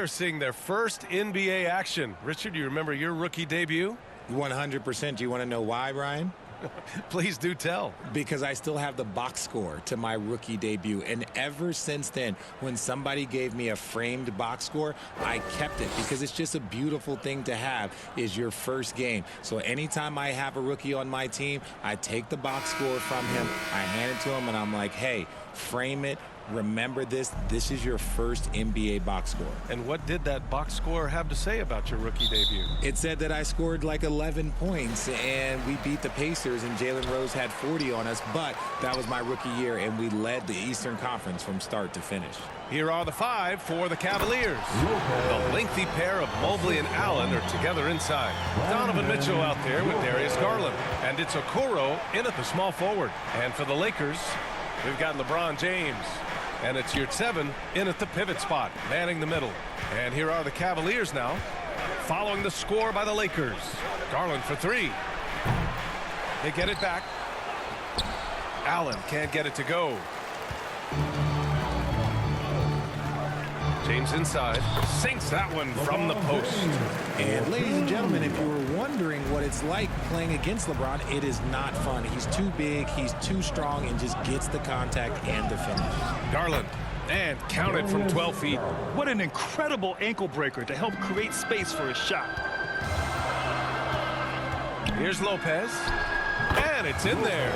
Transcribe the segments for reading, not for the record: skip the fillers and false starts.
are seeing their first NBA action. Richard, do you remember your rookie debut? 100%. Do you want to know why, Brian? Please do tell. Because I still have the box score to my rookie debut. And ever since then, when somebody gave me a framed box score, I kept it because it's just a beautiful thing to have is your first game. So anytime I have a rookie on my team, I take the box score from him, I hand it to him, and I'm like, hey, frame it. Remember this. This is your first NBA box score. And what did that box score have to say about your rookie debut? It said that I scored like 11 points, and we beat the Pacers, and Jalen Rose had 40 on us, but that was my rookie year, and we led the Eastern Conference from start to finish. Here are the 5 for the Cavaliers. The lengthy pair of Mobley and Allen are together inside. Donovan Mitchell out there with Darius Garland. And it's Okoro in at the small forward. And for the Lakers, we've got LeBron James. And it's Yurtseven in at the pivot spot, manning the middle. And here are the Cavaliers now, following the score by the Lakers. Garland for 3. They get it back. Allen can't get it to go. James inside, sinks that one from the post. And ladies and gentlemen, if you were wondering what it's like playing against LeBron, it is not fun. He's too big, he's too strong, and just gets the contact and the finish. Garland, and counted from 12 feet. What an incredible ankle breaker to help create space for a shot. Here's Lopez, and it's in there.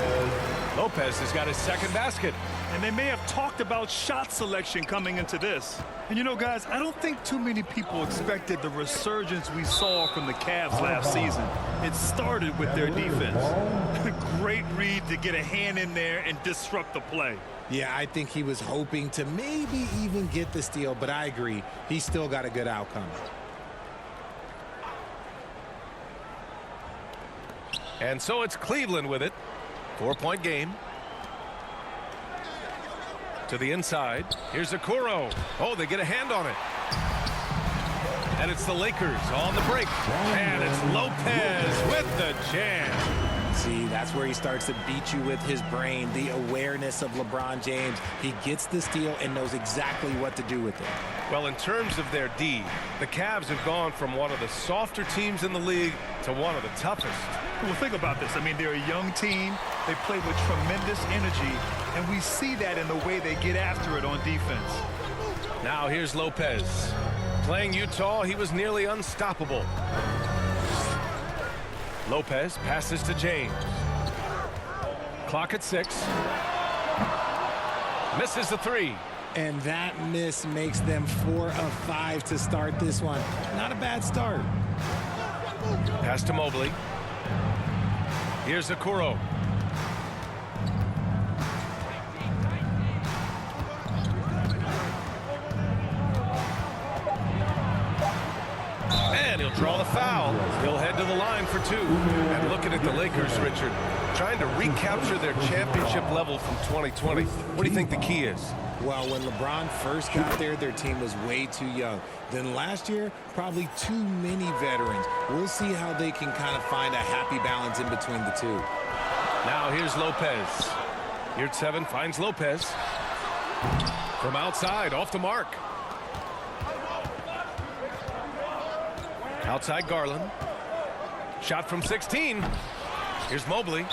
Lopez has got his second basket. And they may have talked about shot selection coming into this. And you know, guys, I don't think too many people expected the resurgence we saw from the Cavs last season. It started with their defense. Great read to get a hand in there and disrupt the play. Yeah, I think he was hoping to maybe even get the steal, but I agree. He still got a good outcome. And so it's Cleveland with it. 4-point game. To the inside. Here's Okoro. Oh, they get a hand on it. And it's the Lakers on the break. And it's Lopez with the jam. See, that's where he starts to beat you with his brain, the awareness of LeBron James. He gets the steal and knows exactly what to do with it. Well, in terms of their D, the Cavs have gone from one of the softer teams in the league to one of the toughest. Well, think about this. I mean, they're a young team. They play with tremendous energy, and we see that in the way they get after it on defense. Now here's Lopez. Playing Utah, he was nearly unstoppable. Lopez passes to James. Clock at 6. Misses the 3. And that miss makes them 4 of 5 to start this one. Not a bad start. Pass to Mobley. Here's Okoro. And he'll draw the foul. He'll head to the line for 2. And looking at the Lakers, Richard, trying to recapture their championship level from 2020. What do you think the key is? Well, when LeBron first got there, their team was way too young. Then last year, probably too many veterans. We'll see how they can kind of find a happy balance in between the two. Now here's Lopez. Yurtseven finds Lopez. From outside, off the mark. Outside Garland. Shot from 16. Here's Mobley.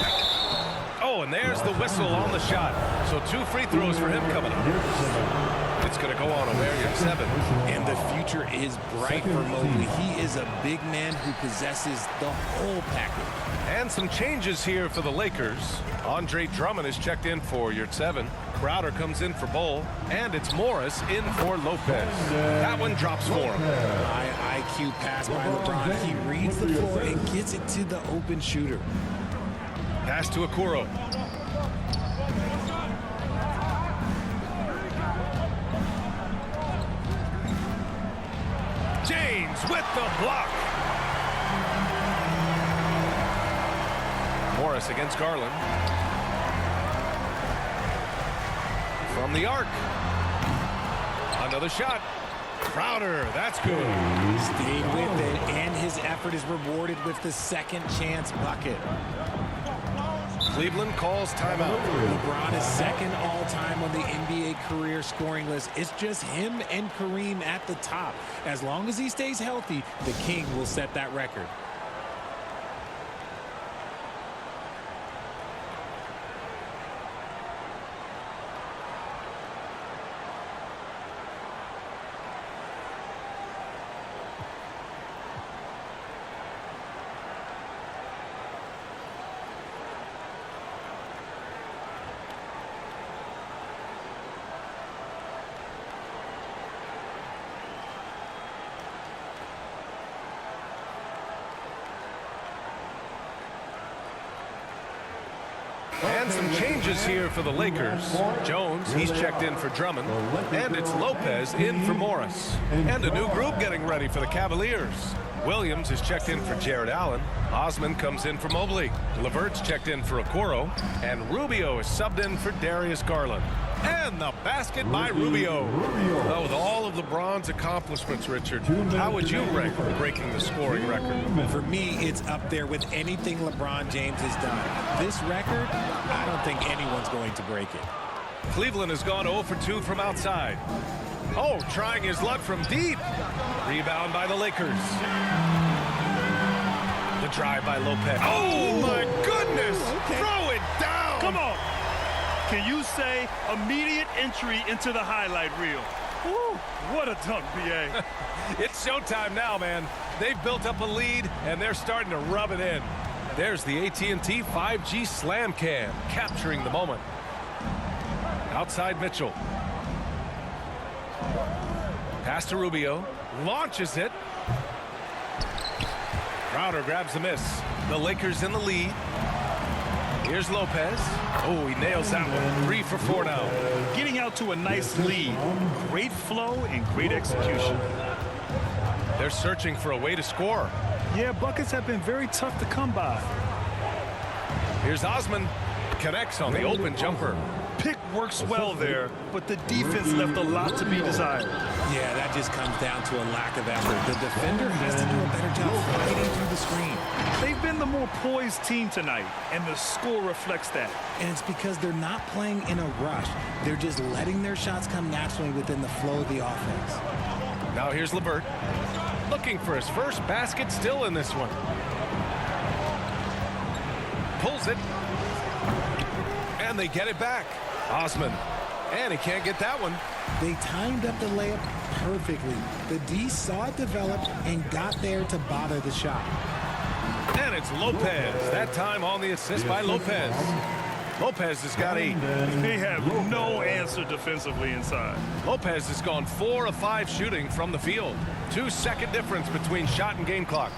Oh, and there's the whistle on the shot. So 2 free throws for him coming up. It's going to go on away at 7. And the future is bright for Mobley. He is a big man who possesses the whole package. And some changes here for the Lakers. Andre Drummond is checked in for Yurtseven. Crowder comes in for Bull. And it's Morris in for Lopez. That one drops for him. High IQ pass by LeBron. He reads the floor and gets it to the open shooter. Pass to Okoro. James with the block. Morris against Garland. From the arc. Another shot. Crowder, that's good. Stayed with it, and his effort is rewarded with the second chance bucket. Cleveland calls timeout. LeBron is second all-time on the NBA career scoring list. It's just him and Kareem at the top. As long as he stays healthy, the King will set that record. And some changes here for the Lakers. Jones, he's checked in for Drummond. And it's Lopez in for Morris. And a new group getting ready for the Cavaliers. Williams is checked in for Jared Allen. Osman comes in for Mobley. LeVert's checked in for Okoro. And Rubio is subbed in for Darius Garland. And the basket by Rubio. Oh, with all of LeBron's accomplishments, Richard, how would you rank breaking the scoring record? For me, it's up there with anything LeBron James has done. This record, I don't think anyone's going to break it. Cleveland has gone 0 for 2 from outside. Oh, trying his luck from deep. Rebound by the Lakers. The drive by Lopez. Oh, my goodness. Okay. Throw it down. Come on. Can you say immediate entry into the highlight reel? Woo, what a dunk, B.A. It's showtime now, man. They've built up a lead, and they're starting to rub it in. There's the AT&T 5G Slam Cam, capturing the moment. Outside Mitchell. Pass to Rubio. Launches it. Crowder grabs the miss. The Lakers in the lead. Here's Lopez. Oh, he nails that one. 3 for 4 now. Getting out to a nice lead. Great flow and great execution. They're searching for a way to score. Yeah, buckets have been very tough to come by. Here's Osman. Connects on the open jumper. Pick works well there, but the defense left a lot to be desired. Yeah, that just comes down to a lack of effort. The defender has to do a better job fighting through the screen. They've been the more poised team tonight, and the score reflects that. And it's because they're not playing in a rush. They're just letting their shots come naturally within the flow of the offense. Now here's LeVert. Looking for his first basket still in this one. Pulls it. And they get it back. Osman. And he can't get that one. They timed up the layup perfectly. The D saw it develop and got there to bother the shot. And it's Lopez. That time on the assist by Lopez. Lopez has got 8. They have no answer defensively inside. Lopez has gone 4 of 5 shooting from the field. 2-second difference between shot and game clock.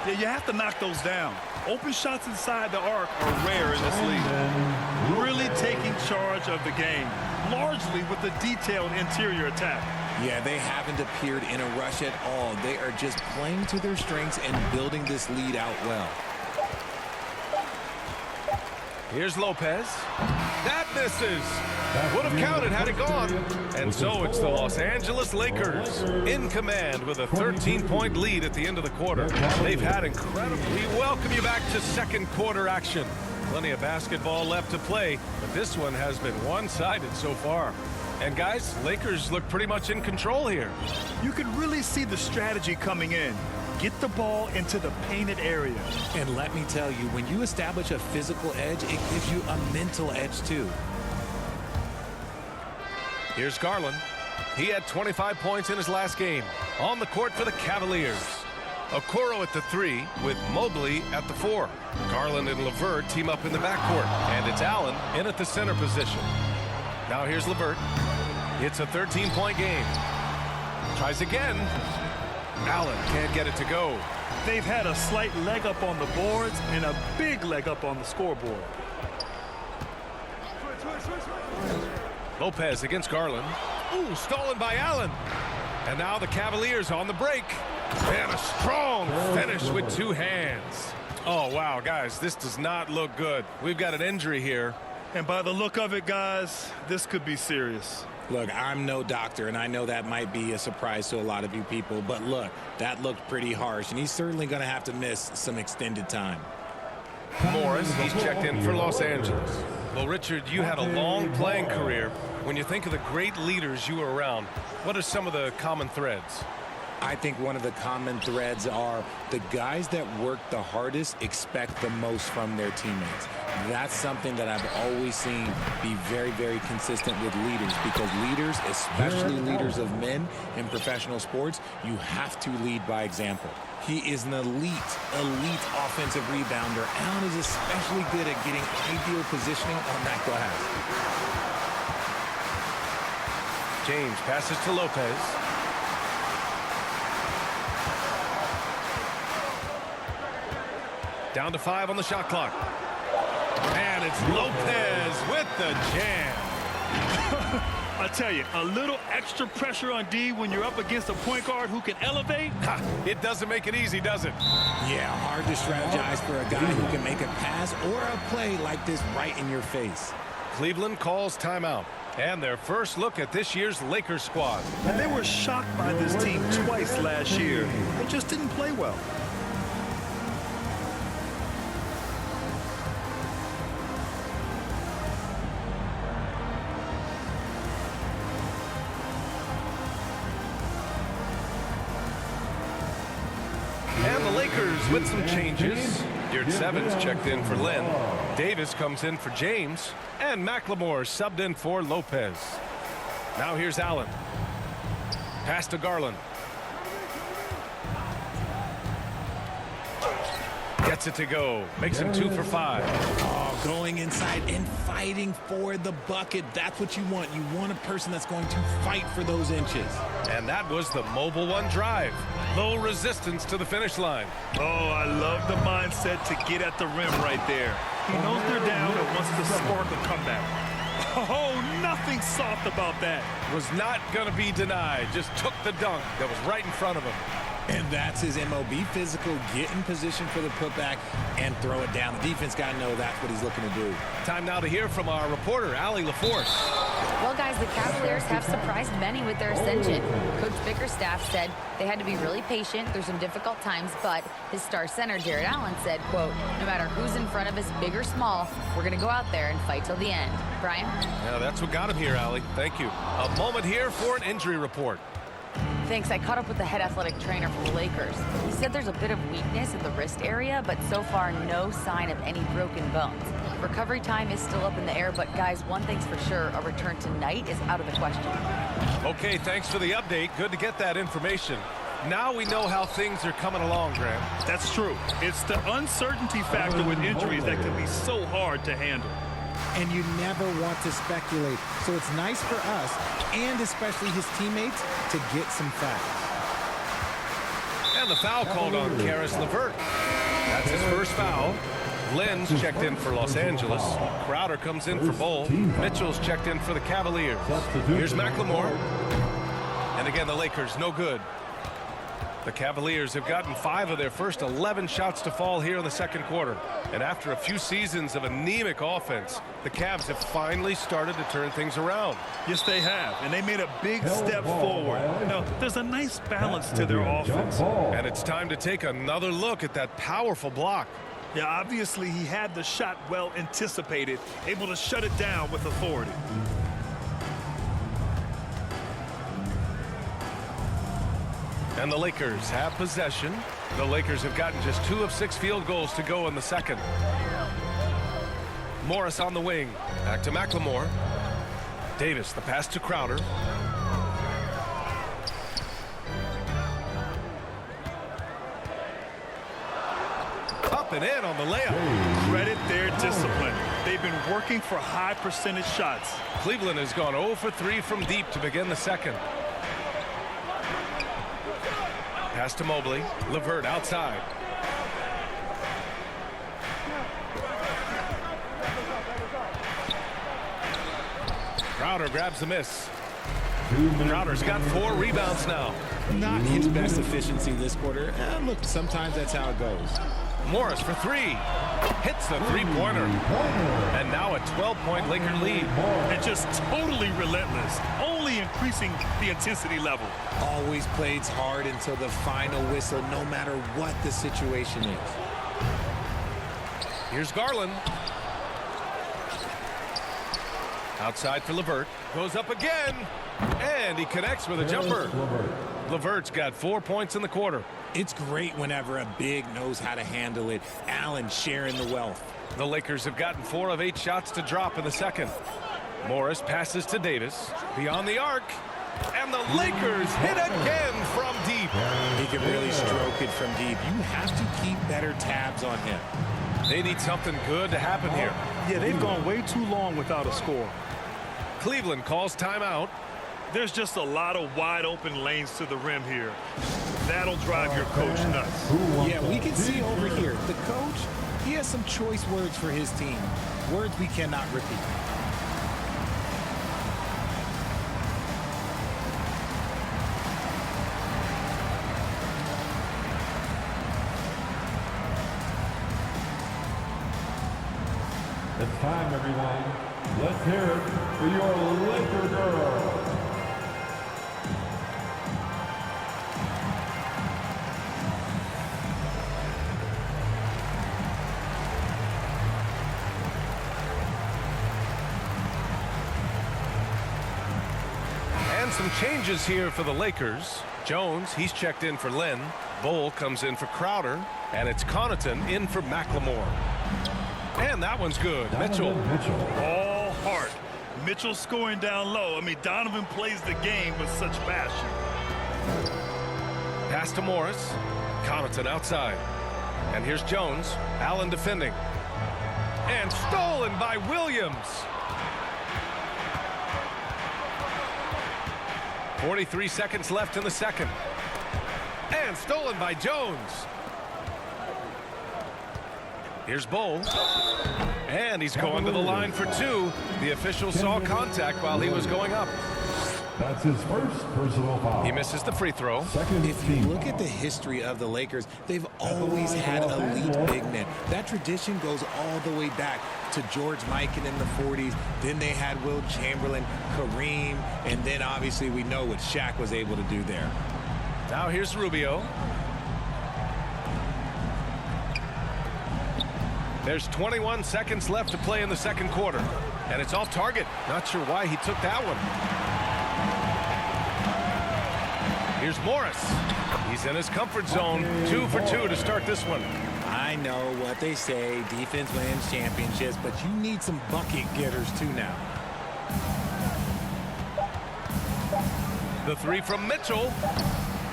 Yeah, you have to knock those down. Open shots inside the arc are rare in this league. Really taking charge of the game, largely with the detailed interior attack. Yeah, they haven't appeared in a rush at all. They are just playing to their strengths and building this lead out well. Here's Lopez. That misses. Would have counted had it gone. And so it's the Los Angeles Lakers in command with a 13-point lead at the end of the quarter. They've had incredible. We welcome you back to second quarter action. Plenty of basketball left to play, but this one has been one-sided so far. And guys, Lakers look pretty much in control here. You can really see the strategy coming in. Get the ball into the painted area. And let me tell you, when you establish a physical edge, it gives you a mental edge too. Here's Garland. He had 25 points in his last game. On the court for the Cavaliers. Okoro at the 3 with Mobley at the 4. Garland and LeVert team up in the backcourt. And it's Allen in at the center position. Now here's LeVert. It's a 13-point game. Tries again. Allen can't get it to go. They've had a slight leg up on the boards and a big leg up on the scoreboard. Lopez against Garland. Ooh, stolen by Allen. And now the Cavaliers on the break. And a strong finish with 2 hands. Oh, wow, guys, this does not look good. We've got an injury here. And by the look of it, guys, this could be serious. Look, I'm no doctor, and I know that might be a surprise to a lot of you people, but look, that looked pretty harsh, and he's certainly going to have to miss some extended time. Morris, he's checked in for Los Angeles. Well, Richard, you had a long playing career. When you think of the great leaders you were around, what are some of the common threads? I think one of the common threads are the guys that work the hardest expect the most from their teammates. That's something that I've always seen be very, very consistent with leaders, because leaders, especially leaders of men in professional sports, you have to lead by example. He is an elite offensive rebounder. Allen is especially good at getting ideal positioning on that glass. James passes to Lopez. Down to 5 on the shot clock. And it's Lopez with the jam. I tell you, a little extra pressure on D when you're up against a point guard who can elevate. Ha, it doesn't make it easy, does it? Yeah, hard to strategize for a guy who can make a pass or a play like this right in your face. Cleveland calls timeout. And their first look at this year's Lakers squad. And they were shocked by this team twice last year. They just didn't play well. And the Lakers with some changes. Yurt Evans checked in for Lynn. Davis comes in for James. And McLemore subbed in for Lopez. Now here's Allen. Pass to Garland. Gets it to go. Makes him 2 for 5. Oh, going inside and fighting for the bucket. That's what you want. You want a person that's going to fight for those inches. And that was the Mobile One drive. Low resistance to the finish line. Oh, I love the mindset to get at the rim right there. He knows they're down and wants to spark a comeback. Oh, nothing soft about that. Was not going to be denied. Just took the dunk that was right in front of him. And that's his MO. Be physical, get in position for the putback, and throw it down. The defense got to know that's what he's looking to do. Time now to hear from our reporter, Allie LaForce. Well, guys, the Cavaliers have surprised many with their ascension. Coach Bickerstaff said they had to be really patient through some difficult times, but his star center, Jared Allen, said, quote, no matter who's in front of us, big or small, we're going to go out there and fight till the end. Brian? Yeah, that's what got him here, Allie. Thank you. A moment here for an injury report. Thanks. I caught up with the head athletic trainer for the Lakers. He said there's a bit of weakness at the wrist area, but so far no sign of any broken bones. Recovery time is still up in the air, but guys, one thing's for sure, a return tonight is out of the question. Okay, thanks for the update. Good to get that information. Now we know how things are coming along, Graham. That's true. It's the uncertainty factor with injuries that can be so hard to handle. And you never want to speculate. So it's nice for us, and especially his teammates, to get some facts. And the foul called on Caris LeVert. That's his first foul. Lynn's checked in for Los Angeles. Crowder comes in for Bull. Mitchell's checked in for the Cavaliers. Here's McLemore. And again, the Lakers, no good. The Cavaliers have gotten 5 of their first 11 shots to fall here in the second quarter. And after a few seasons of anemic offense, the Cavs have finally started to turn things around. Yes, they have, and they made a big step forward. Now, there's a nice balance to their offense. And it's time to take another look at that powerful block. Yeah, obviously he had the shot well anticipated, able to shut it down with authority. And the Lakers have possession. The Lakers have gotten just 2 of 6 field goals to go in the second. Morris on the wing. Back to McLemore. Davis, the pass to Crowder. Up and in on the layup. Credit their discipline. They've been working for high percentage shots. Cleveland has gone 0 for 3 from deep to begin the second. Pass to Mobley. LeVert outside. Crowder grabs the miss. Crowder's got 4 rebounds now. Not his best efficiency this quarter. Look, sometimes that's how it goes. Morris for 3. Hits the three-pointer. And now a 12-point Laker lead. And just totally relentless, only increasing the intensity level. Always plays hard until the final whistle, no matter what the situation is. Here's Garland. Outside for LeVert. Goes up again. And he connects with a jumper. LeVert's got 4 points in the quarter. It's great whenever a big knows how to handle it. Allen sharing the wealth. The Lakers have gotten 4 of 8 shots to drop in the second. Morris passes to Davis. Beyond the arc. And the Lakers hit again from deep. He can really stroke it from deep. You have to keep better tabs on him. They need something good to happen here. Yeah, they've gone way too long without a score. Cleveland calls timeout. There's just a lot of wide open lanes to the rim here. That'll drive your coach nuts. Yeah, we can see over here. The coach, he has some choice words for his team. Words we cannot repeat. It's time, everyone. Let's hear it for your Laker girl. And some changes here for the Lakers. Jones, he's checked in for Lynn. Bull comes in for Crowder. And it's Connaughton in for McLemore. And that one's good. Mitchell. All heart. Mitchell scoring down low. I mean, Donovan plays the game with such passion. Pass to Morris. Connaughton outside. And here's Jones. Allen defending. And stolen by Williams. 43 seconds left in the second. And stolen by Jones. Here's Bull. And he's going to the line for 2. The official saw contact while he was going up. That's his first personal foul. He misses the free throw. If you look at the history of the Lakers, they've always had elite big men. That tradition goes all the way back to George Mikan in the 40s. Then they had Will Chamberlain, Kareem, and then obviously we know what Shaq was able to do there. Now here's Rubio. There's 21 seconds left to play in the second quarter. And it's off target. Not sure why he took that one. Here's Morris. He's in his comfort zone. 2 for 2 to start this one. I know what they say, defense wins championships, but you need some bucket getters too now. The 3 from Mitchell.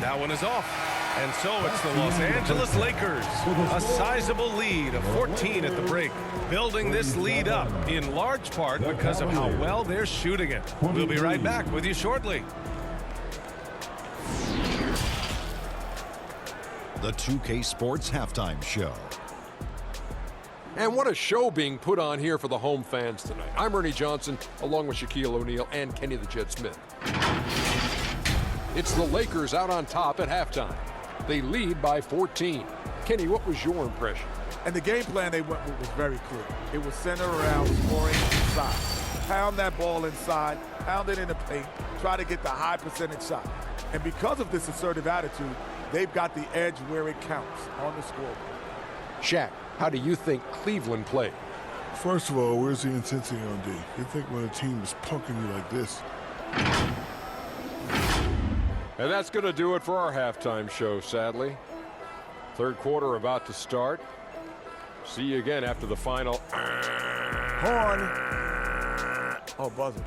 That one is off. And so it's the Los Angeles Lakers. A sizable lead of 14 at the break. Building this lead up in large part because of how well they're shooting it. We'll be right back with you shortly. The 2K Sports Halftime Show. And what a show being put on here for the home fans tonight. I'm Ernie Johnson, along with Shaquille O'Neal and Kenny the Jet Smith. It's the Lakers out on top at halftime. They lead by 14. Kenny, what was your impression? And the game plan they went with was very clear. It was centered around scoring inside. Pound that ball inside, pound it in the paint, try to get the high percentage shot. And because of this assertive attitude, they've got the edge where it counts on the scoreboard. Shaq, how do you think Cleveland played? First of all, where's the intensity on D? You think when a team is punking you like this? And that's going to do it for our halftime show, sadly. Third quarter about to start. See you again after the final. Horn. Oh, buzzer.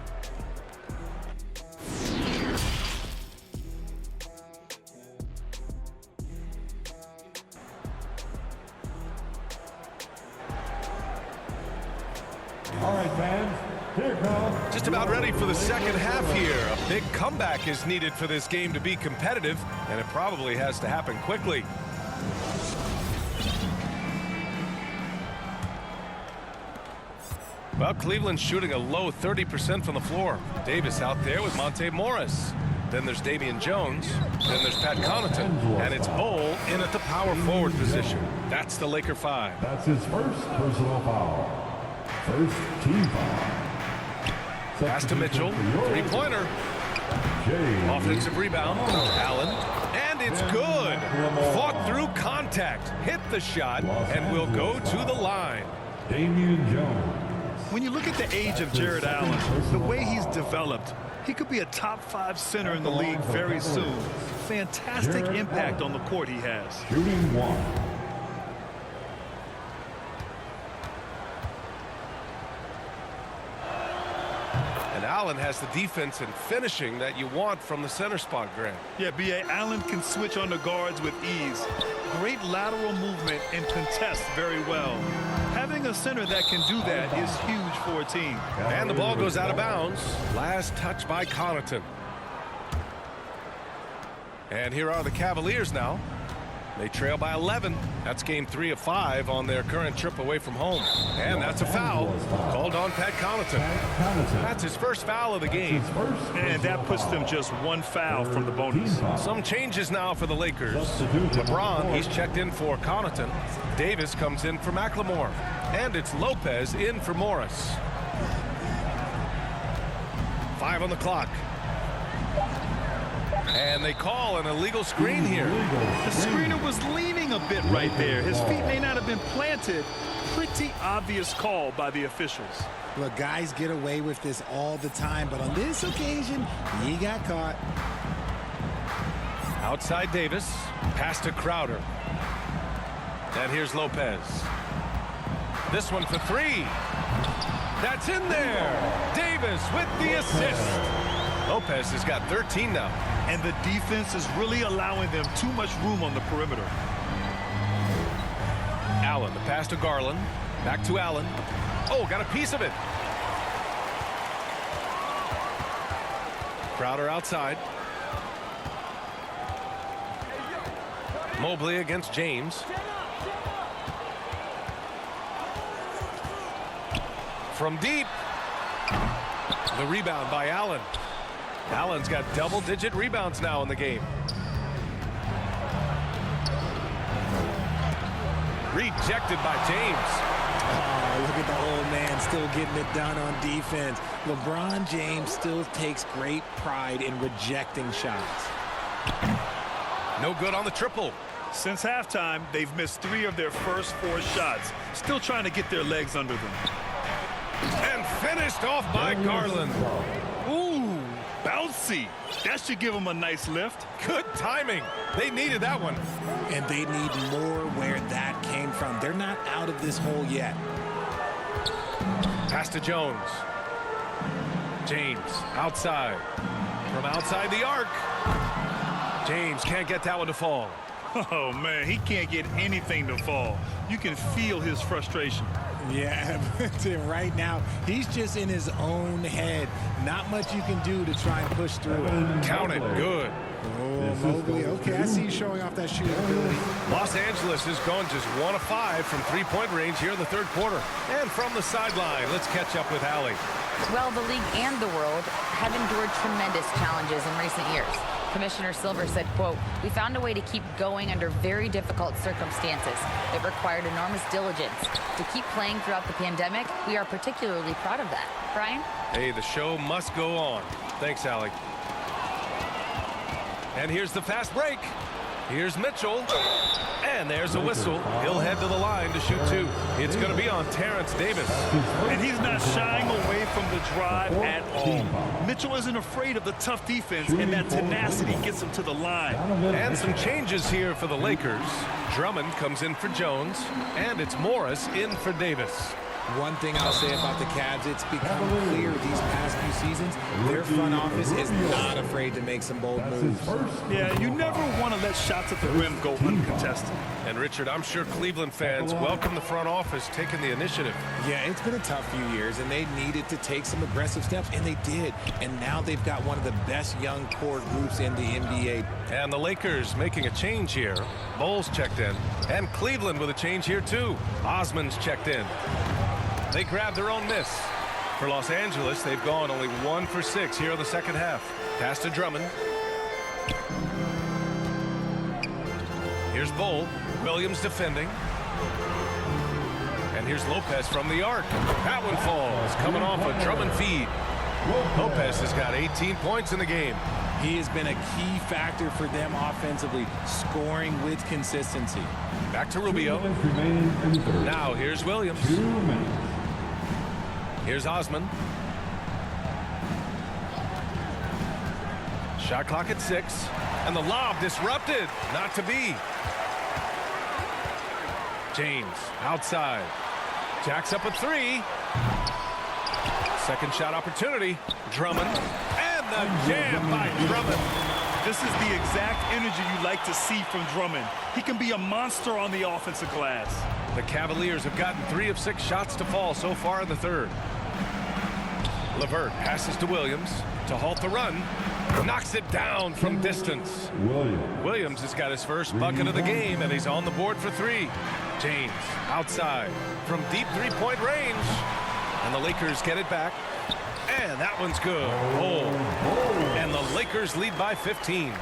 All right, fans, here it comes. Just about ready for the second half here. A big comeback is needed for this game to be competitive, and it probably has to happen quickly. Well, Cleveland's shooting a low 30% from the floor. Davis out there with Monte Morris. Then there's Damian Jones. Then there's Pat Connaughton. And it's Bull in at the power forward position. That's the Laker 5. That's his first personal foul. First team foul. Pass to Mitchell. Three-pointer. Offensive rebound. Allen. And it's good. Fought through contact, hit the shot, and will go to the line. Damian Jones. When you look at the age of Jared Allen, the way he's developed, he could be a top 5 center in the league very soon. Fantastic impact on the court he has. Shooting 1. And Allen has the defense and finishing that you want from the center spot, Grant. Yeah, B.A. Allen can switch on the guards with ease. Great lateral movement and contests very well. Having a center that can do that is huge for a team. And the ball goes out of bounds. Last touch by Connaughton. And here are the Cavaliers now. They trail by 11. That's game 3 of 5 on their current trip away from home. And that's a foul called on Pat Connaughton. That's his first foul of the game. And that puts them just 1 foul from the bonus. Some changes now for the Lakers. LeBron, he's checked in for Connaughton. Davis comes in for McLemore. And it's Lopez in for Morris. 5 on the clock. And they call an illegal screen here. The screener was leaning a bit right there. His feet may not have been planted. Pretty obvious call by the officials. Look, guys get away with this all the time, but on this occasion, he got caught. Outside Davis, pass to Crowder. And here's Lopez. This one for 3. That's in there. Davis with the assist. Lopez has got 13 now. And the defense is really allowing them too much room on the perimeter. Allen, the pass to Garland. Back to Allen. Oh, got a piece of it. Crowder outside. Mobley against James. From deep. The rebound by Allen. Allen's got double-digit rebounds now in the game. Rejected by James. Oh, look at the old man still getting it done on defense. LeBron James still takes great pride in rejecting shots. No good on the triple. Since halftime, they've missed 3 of their first 4 shots. Still trying to get their legs under them. And finished off by Garland. Ooh, bouncy. That should give them a nice lift. Good timing. They needed that one. And they need more where that came from. They're not out of this hole yet. Pass to Jones. James outside. From outside the arc. James can't get that one to fall. Oh, man, he can't get anything to fall. You can feel his frustration. Yeah, right now, he's just in his own head. Not much you can do to try and push through it. Count it. Good. Oh, Mobley. Okay, I see you showing off that shooting ability. Los Angeles is going just 1 of 5 from 3-point range here in the third quarter. And from the sideline, let's catch up with Allie. Well, the league and the world have endured tremendous challenges in recent years. Commissioner Silver said, quote, "We found a way to keep going under very difficult circumstances. It required enormous diligence. To keep playing throughout the pandemic, we are particularly proud of that." Brian? Hey, the show must go on. Thanks, Allie. And here's the fast break. Here's Mitchell. And there's a whistle. He'll head to the line to shoot 2. It's going to be on Terrence Davis. And he's not shying away from the drive at all. Mitchell isn't afraid of the tough defense, and that tenacity gets him to the line. And some changes here for the Lakers. Drummond comes in for Jones, and it's Morris in for Davis. One thing I'll say about the Cavs, it's become clear these past few seasons, their front office is not afraid to make some bold moves. Yeah, you never want to let shots at the rim go uncontested. And Richard, I'm sure Cleveland fans welcome the front office taking the initiative. Yeah, it's been a tough few years, and they needed to take some aggressive steps, and they did. And now they've got one of the best young core groups in the NBA. And the Lakers making a change here. Bowles checked in. And Cleveland with a change here, too. Osman's checked in. They grabbed their own miss. For Los Angeles, they've gone only 1 for 6 here in the second half. Pass to Drummond. Here's Bull. Williams defending. And here's Lopez from the arc. That one falls, coming off a Drummond feed. Lopez has got 18 points in the game. He has been a key factor for them offensively, scoring with consistency. Back to Rubio. Now here's Williams. Here's Osman. Shot clock at 6. And the lob disrupted. Not to be. James outside. Jacks up a 3. Second shot opportunity. Drummond. And the jam by Drummond. This is the exact energy you like to see from Drummond. He can be a monster on the offensive glass. The Cavaliers have gotten 3 of 6 shots to fall so far in the third. LeVert passes to Williams to halt the run. Knocks it down from distance. Williams has got his first bucket of the game, and he's on the board for 3. James outside from deep three-point range. And the Lakers get it back. And that one's good. Oh. And the Lakers lead by 15.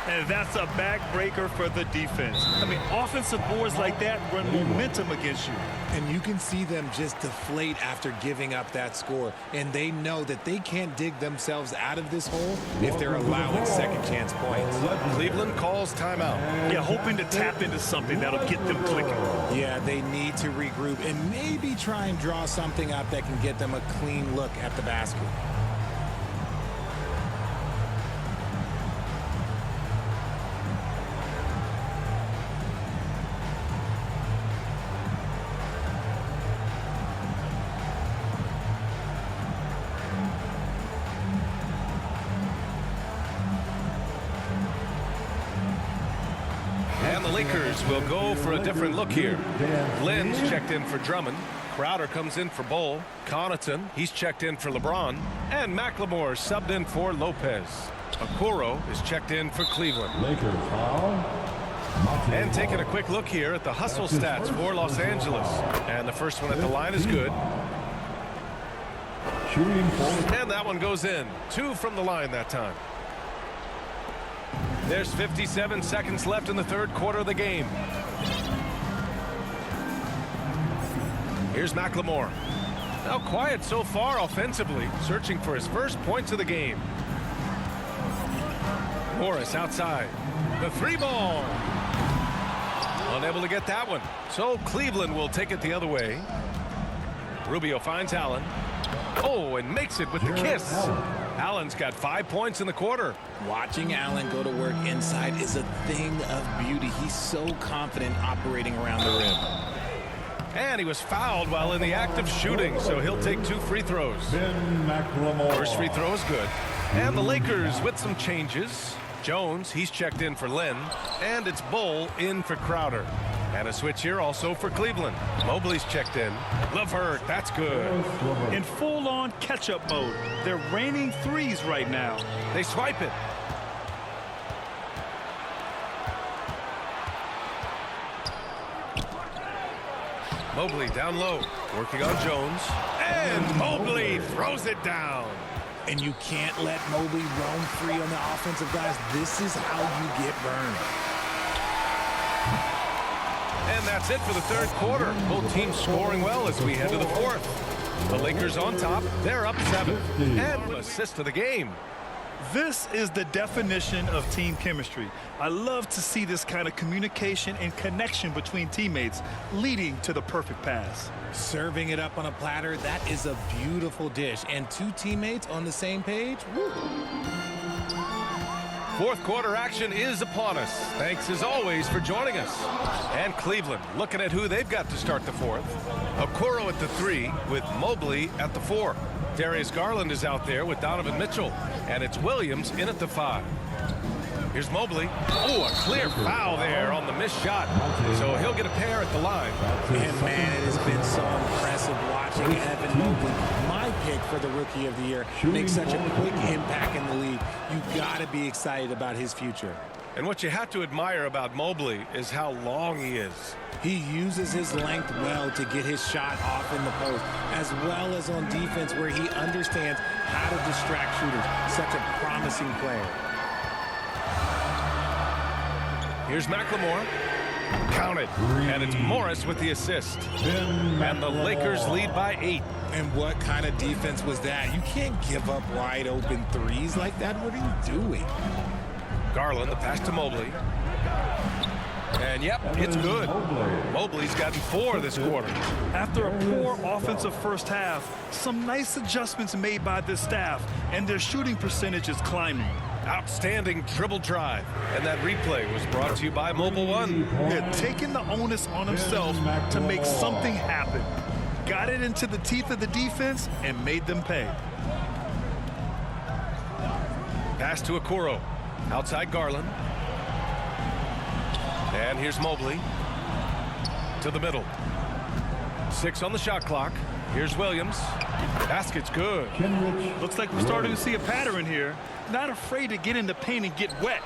And that's a backbreaker for the defense. I mean, offensive boards like that run momentum against you. And you can see them just deflate after giving up that score. And they know that they can't dig themselves out of this hole if they're allowing second chance points. Cleveland calls timeout. Yeah, hoping to tap into something that'll get them clicking. Yeah, they need to regroup and maybe try and draw something up that can get them a clean look at the basket. The Lakers will go for a different look here. Lynn's checked in for Drummond. Crowder comes in for Bull. Connaughton, he's checked in for LeBron. And McLemore subbed in for Lopez. Okoro is checked in for Cleveland. And taking a quick look here at the hustle stats for Los Angeles. And the first one at the line is good. And that one goes in. 2 from the line that time. There's 57 seconds left in the third quarter of the game. Here's McLemore. Now quiet so far offensively, searching for his first points of the game. Morris outside. The 3-ball. Unable to get that one. So Cleveland will take it the other way. Rubio finds Allen. Oh, and makes it with the kiss. Allen's got 5 points in the quarter. Watching Allen go to work inside is a thing of beauty. He's so confident operating around the rim. And he was fouled while in the act of shooting, so he'll take 2 free throws. First free throw is good. And the Lakers with some changes. Jones, he's checked in for Lynn. And it's Bull in for Crowder. And a switch here also for Cleveland. Mobley's checked in. LeVert, that's good. In full-on catch-up mode. They're raining threes right now. They swipe it. Mobley down low. Working on Jones. And Mobley throws it down. And you can't let Mobley roam free on the offensive guys. This is how you get burned. And that's it for the third quarter. Both teams scoring well as we head to the fourth. The Lakers on top. They're up 7. And assist to the game. This is the definition of team chemistry. I love to see this kind of communication and connection between teammates leading to the perfect pass. Serving it up on a platter, that is a beautiful dish. And 2 teammates on the same page. Woo. Fourth quarter action is upon us. Thanks as always for joining us. And Cleveland looking at who they've got to start the fourth. Okoro at the 3 with Mobley at the 4. Darius Garland is out there with Donovan Mitchell. And it's Williams in at the 5. Here's Mobley. Oh, a clear foul there on the missed shot. So he'll get a pair at the line. And man, it has been so impressive watching Evan Mobley, my pick for the Rookie of the Year, make such a quick impact in the league. You've got to be excited about his future. And what you have to admire about Mobley is how long he is. He uses his length well to get his shot off in the post, as well as on defense where he understands how to distract shooters. Such a promising player. Here's McLemore. Count it. And it's Morris with the assist. And the Lakers lead by 8. And what kind of defense was that? You can't give up wide open threes like that. What are you doing? Garland, the pass to Mobley. And yep, it's good. Mobley's gotten 4 this quarter. After a poor offensive first half, some nice adjustments made by this staff, and their shooting percentage is climbing. Outstanding dribble drive. And that replay was brought to you by Mobile One. They're taking the onus on himself to make something happen. Got it into the teeth of the defense and made them pay. Pass to Okoro. Outside Garland. And here's Mobley. To the middle. 6 on the shot clock. Here's Williams. Basket's good. Looks like we're starting to see a pattern here. Not afraid to get in the paint and get wet.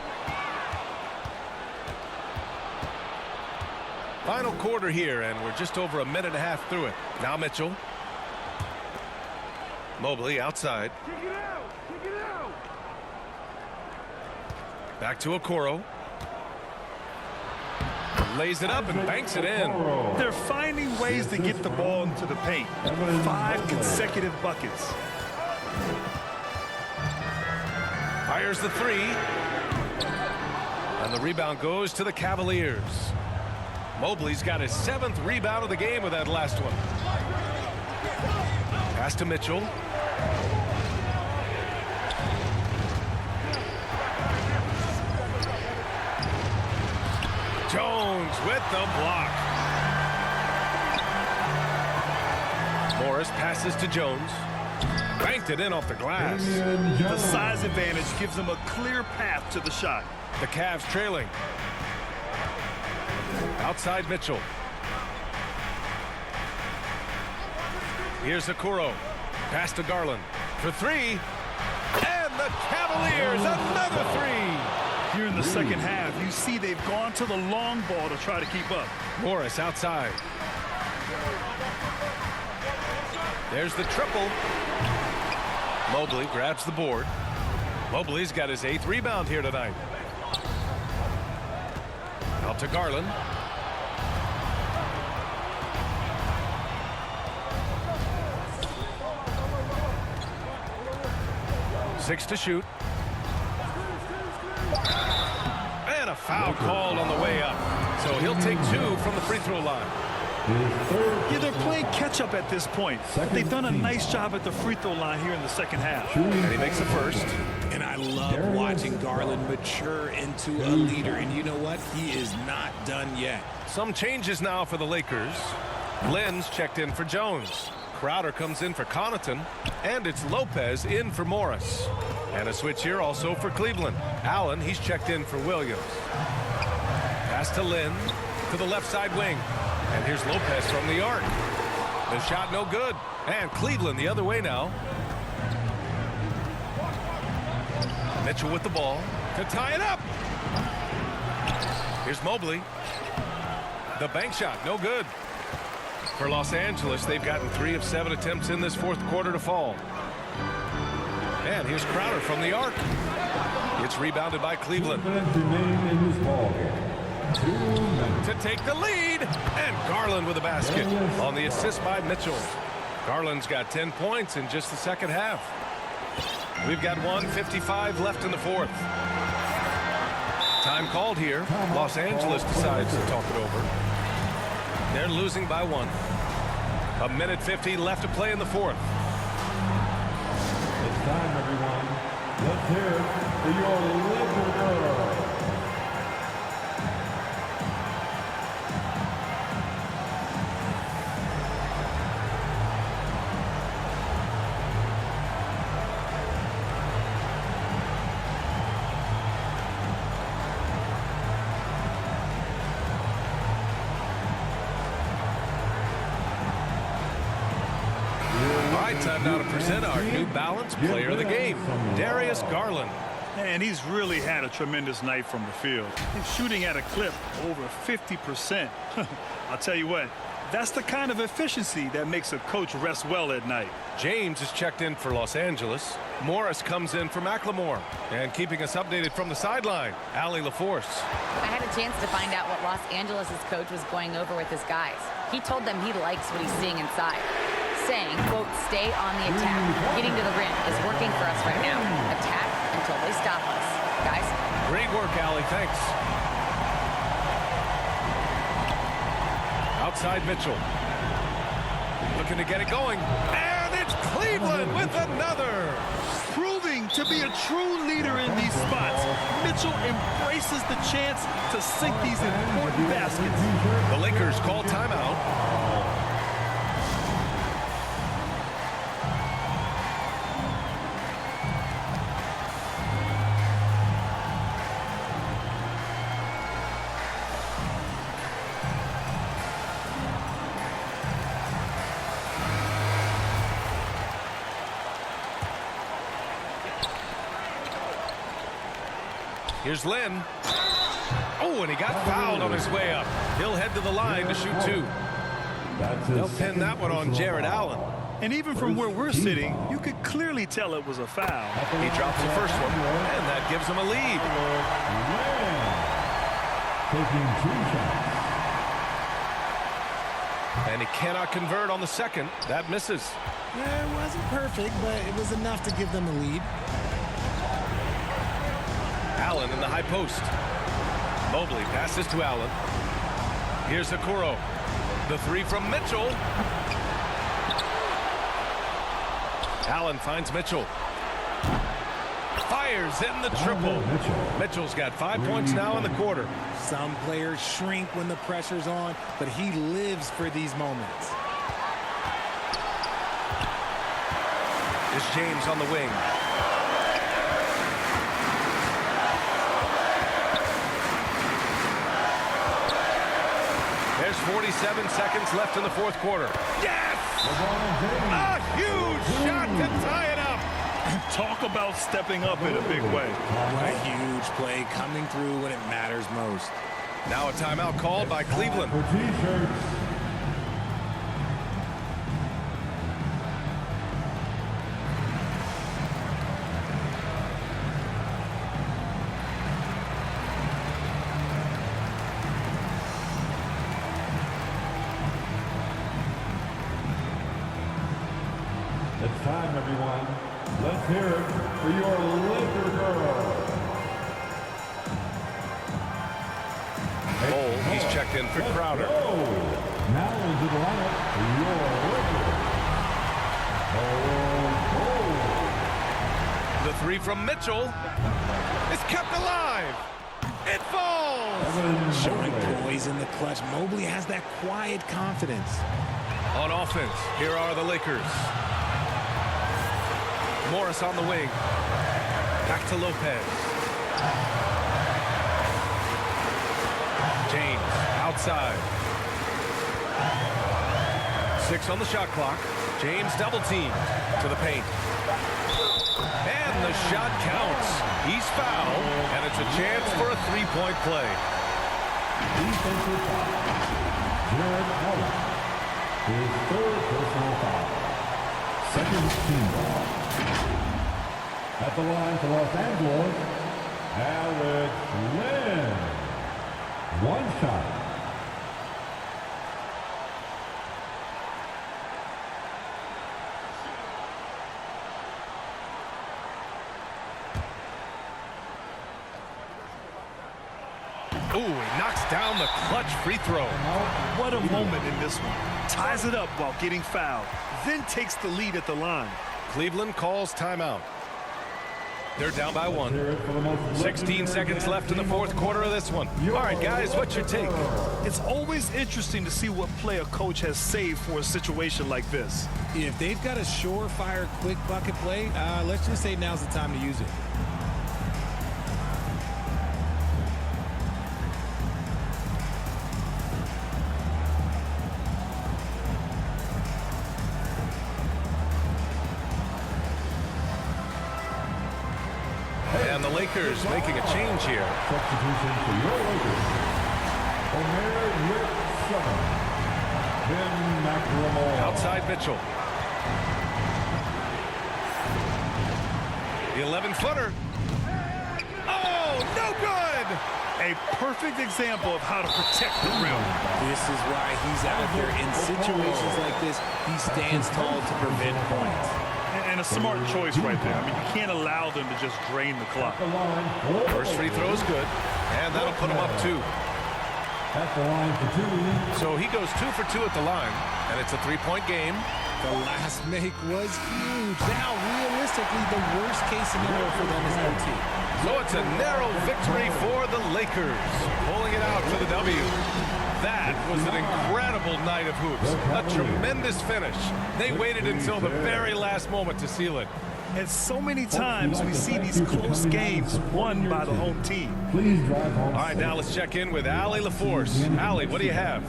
Final quarter here, and we're just over a minute and a half through it. Now Mitchell. Mobley outside. Back to Okoro. Lays it up and banks it in. They're finding ways to get the ball into the paint. 5 consecutive buckets. Fires the 3. And the rebound goes to the Cavaliers. Mobley's got his 7th rebound of the game with that last one. Pass to Mitchell. Jones with the block. Morris passes to Jones. Banked it in off the glass. The size advantage gives them a clear path to the shot. The Cavs trailing. Outside Mitchell. Here's Okoro. Pass to Garland for 3. And the Cavaliers, another 3. Here in the second half, you see they've gone to the long ball to try to keep up. Morris outside. There's the triple. Mobley grabs the board. Mobley's got his 8th rebound here tonight. Out to Garland. Six to shoot. And a foul called on the way up. So he'll take 2 from the free throw line. Yeah, they're playing catch-up at this point. They've done a nice job at the free throw line here in the second half. And he makes the first. And I love watching Garland mature into a leader. And you know what? He is not done yet. Some changes now for the Lakers. Lynn's checked in for Jones. Crowder comes in for Connaughton. And it's Lopez in for Morris. And a switch here also for Cleveland. Allen, he's checked in for Williams. Pass to Lynn to the left side wing. And here's Lopez from the arc. The shot no good. And Cleveland the other way now. Mitchell with the ball to tie it up. Here's Mobley. The bank shot no good. For Los Angeles, they've gotten 3 of 7 attempts in this 4th quarter to fall. And here's Crowder from the arc. It's rebounded by Cleveland. To take the lead. And Garland with a basket on the assist by Mitchell. Garland's got 10 points in just the second half. We've got 1:55 left in the 4th. Time called here. Los Angeles decides to talk it over. They're losing by 1. 1:50 left to play in the 4th. It's time, everyone. Let's hear it for your Laker girl. Time now to present our New Balance Player of the Game, Darius Garland. And he's really had a tremendous night from the field. He's shooting at a clip over 50%. I'll tell you what, That's the kind of efficiency that makes a coach rest well at night. James is checked in for Los Angeles. Morris comes in for McLemore. And keeping us updated from the sideline, Allie LaForce. I had a chance to find out what Los Angeles' coach was going over with his guys. He told them he likes what he's seeing inside, saying, quote, stay on the attack. Getting to the rim is working for us right now. Attack until they stop us. Guys? Great work, Allie. Thanks. Outside Mitchell. Looking to get it going. And it's Cleveland with another. Proving to be a true leader in these spots. Mitchell embraces the chance to sink these important baskets. The Lakers call timeout. Here's Lynn. Oh, and he got fouled on his way up. He'll head to the line to shoot two. They'll pin that one on Jared Allen. And even from where we're sitting, you could clearly tell it was a foul. He drops the first one, and that gives him a lead. Taking 2 shots. And he cannot convert on the second. That misses. Yeah, it wasn't perfect, but it was enough to give them a lead. Allen in the high post. Mobley passes to Allen. Here's Okoro. The three from Mitchell. Allen finds Mitchell. Fires in the triple. Mitchell's got 5 points now in the quarter. Some players shrink when the pressure's on, but he lives for these moments. Is James on the wing. There's 47 seconds left in the fourth quarter. Yes! A huge shot to tie it up. Talk about stepping up in a big way. What a huge play coming through when it matters most. Now a timeout called by Cleveland. For T-shirts. It's time, everyone. Let's hear it for your Laker girl. Cole, he's checked in for Crowder. Now into the lineup for your Laker. The three from Mitchell is kept alive. It falls. Showing poise in the clutch. Mobley has that quiet confidence. On offense, here are the Lakers. Morris on the wing. Back to Lopez. James outside. 6 on the shot clock. James double teamed to the paint. And the shot counts. He's fouled, and it's a chance for a three-point play. Defensive foul. Jared Allen. His third personal foul. Second team foul. At the line for Los Angeles, Alex Lynn. 1 shot. Ooh, he knocks down the clutch free throw. What a moment in this one. Ties it up while getting fouled. Then takes the lead at the line. Cleveland calls timeout. They're down by 1. 16 seconds left in the fourth quarter of this one. All right, guys, what's your take? It's always interesting to see what play a coach has saved for a situation like this. If they've got a surefire, quick bucket play, let's just say now's the time to use it. And the Lakers making a change here. Substitution for your Lakers. Omer with 7. Outside Mitchell. The 11-footer. Oh, no good! A perfect example of how to protect the rim. This is why he's out there in situations like this. He stands tall to prevent points. And a smart choice right there. I mean, you can't allow them to just drain the clock. First free throw is good, and that'll put him up 2. At the line for 2. So he goes 2 for 2 at the line, and it's a 3-point game. The last make was huge. Now, realistically, the worst-case scenario for them is OT. So it's a narrow victory for the Lakers, pulling it out for the W. That was an incredible night of hoops, a tremendous finish. They waited until the very last moment to seal it. And so many times we see these close games won by the home team. Please drive home. All right, now let's check in with Allie LaForce. Allie, what do you have?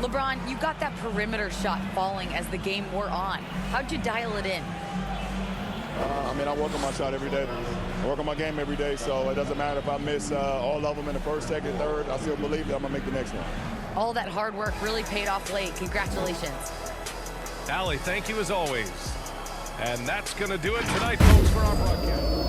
LeBron, you got that perimeter shot falling as the game wore on. How'd you dial it in? I mean, I work on my shot every day. I work on my game every day, so it doesn't matter if I miss all of them in the first, second, third. I still believe that I'm going to make the next one. All that hard work really paid off late. Congratulations. Allie, thank you as always. And that's going to do it tonight, folks, for our broadcast.